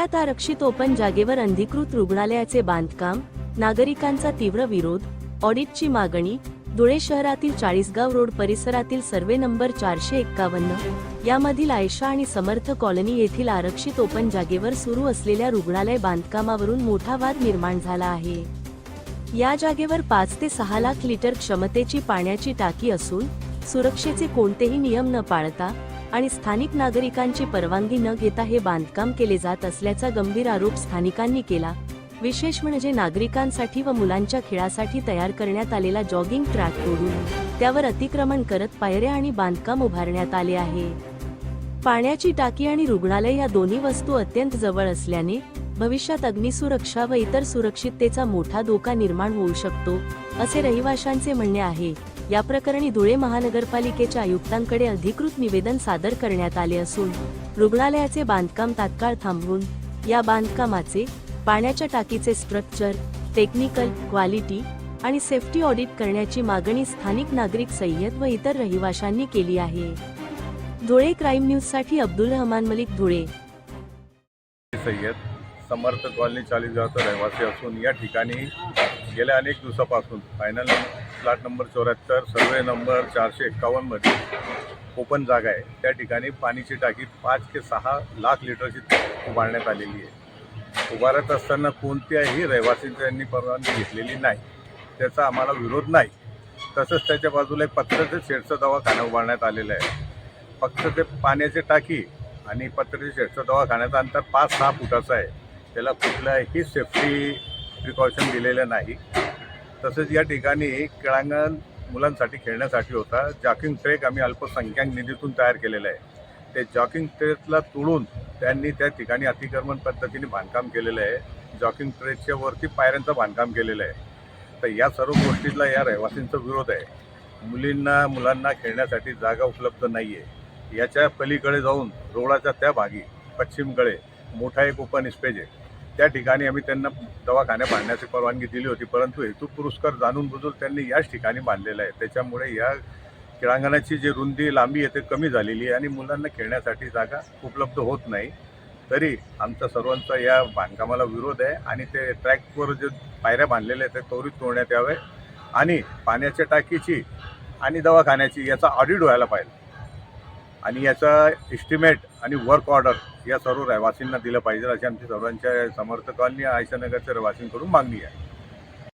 धुळ्यात आरक्षित ओपन जागेवर अनधिकृत रुग्णालयाचे बांधकाम, नागरिकांचा तीव्र विरोध, ऑडिटची मागणी। धुळे शहरातील 40गाव रोड परिसरातील सर्वे नंबर 451 यामधील आयशा आणि समर्थ कॉलनी येथील आरक्षित ओपन जागेवर सुरू असलेल्या रुग्णालय बांधकामावरून मोठा वाद निर्माण झाला आहे। या जागेवर 5 ते 6 लाख लिटर क्षमतेची पाण्याची टाकी असून सुरक्षेचे कोणतेही नियम न पाळता आणि स्थानिक नागरिकांची परवानगी न घेता हे बांधकाम केले जात असल्याचा गंभीर आरोप स्थानिकांनी केला। विशेष म्हणजे नागरिकांसाठी व मुलांच्या खेळासाठी तयार करण्यात आलेला जॉगिंग ट्रॅक तोडून त्यावर अतिक्रमण करत पायऱ्या आणि बांधकाम उभारण्यात आले आहे। पाण्याची टाकी आणि रुग्णालय या दोन्ही वस्तू अत्यंत जवळ असल्याने भविष्यात अग्निसुरक्षा व इतर सुरक्षिततेचा मोठा धोका निर्माण होऊ शकतो, असे रहिवाशांचे म्हणणे आहे। या प्रकरणी धुळे महानगरपालिकेच्या आयुक्तांकडे अधिकृत निवेदन सादर करण्यात आले असून रुग्णालयाचे बांधकाम तात्काळ थांबवून या बांधकामाचे, पाण्याच्या टाकीचे स्ट्रक्चर, टेक्निकल, क्वालिटी आणि सेफ्टी ऑडिट करण्याची मागणी स्थानिक नागरिक सय्यद व इतर रहिवाशांनी केली आहे। धुळे क्राईम न्यूजसाठी अब्दुल रहमान मलिक, धुळे। सय्यद समर्थ कॉलनी 40गावचा रहिवासी असून या ठिकाणी गेल्या अनेक दिवसापासून final plot number 74 survey number 451 मध्ये ओपन जागा आहे। त्या ठिकाणी पाण्याची टाकी 5 ते 6 लाख लिटरची उभारण्यात आलेली आहे। उभारत असताना कोणत्याही रहिवासींची यांनी परवानगी घेतलेली नाही, त्याचा आम्हाला विरोध नाही। तसंच त्याच्या बाजूला एक पत्र्याचे शेडचा दवाखाना उभारण्यात आलेला आहे। फक्त ते पाण्याची टाकी आणि पत्र्याच्या शेडचा दवाखान्याचं अंतर 5-6 फुटाचं आहे, त्याला कुठलाही सेफ्टी प्रिकॉशन दिलेलं नाही। तसेच या ठिकाणी क्रीडांगण मुलांसाठी खेळण्यासाठी होता। जॉगिंग ट्रॅक आम्ही अल्पसंख्याक निधीतून तयार केलेला आहे। ते जॉगिंग ट्रॅकला तोडून त्यांनी त्या ठिकाणी अतिक्रमण पद्धतीने बांधकाम केलेलं आहे। जॉगिंग ट्रॅकच्या वरती पायऱ्यांचं बांधकाम केलेलं आहे। तर या सर्व गोष्टीला या रहिवासींचा विरोध आहे। मुलांना खेळण्यासाठी जागा उपलब्ध नाही आहे। याच्या पलीकडे जाऊन रोडाच्या त्या भागी पश्चिमकडे मोठा एक ओपन स्पेस आहे, त्या ठिकाणी आम्ही त्यांना दवाखाने बांधण्याची परवानगी दिली होती, परंतु हेतू पुरस्कार जाणून बुजून त्यांनी याच ठिकाणी बांधलेलं आहे। त्याच्यामुळे या क्रीडांगणाची जी रुंदी लांबी आहे ते कमी झालेली आहे आणि मुलांना खेळण्यासाठी जागा उपलब्ध होत नाही। तरी आमचा सर्वांचा या बांधकामाला विरोध आहे आणि ते ट्रॅकवर जे पायऱ्या बांधलेल्या आहेत ते त्वरित तोडण्यात यावे आणि पाण्याच्या टाकीची आणि दवाखान्याची याचा ऑडिट व्हायला पाहिजे आणि याचा एस्टिमेट आणि वर्क ऑर्डर या सर्व रहिवासींना दिलं पाहिजे, अशी आमची सर्वांच्या समर्थ कॉलनी आयशानगरच्या रहिवासींकडून मागणी आहे।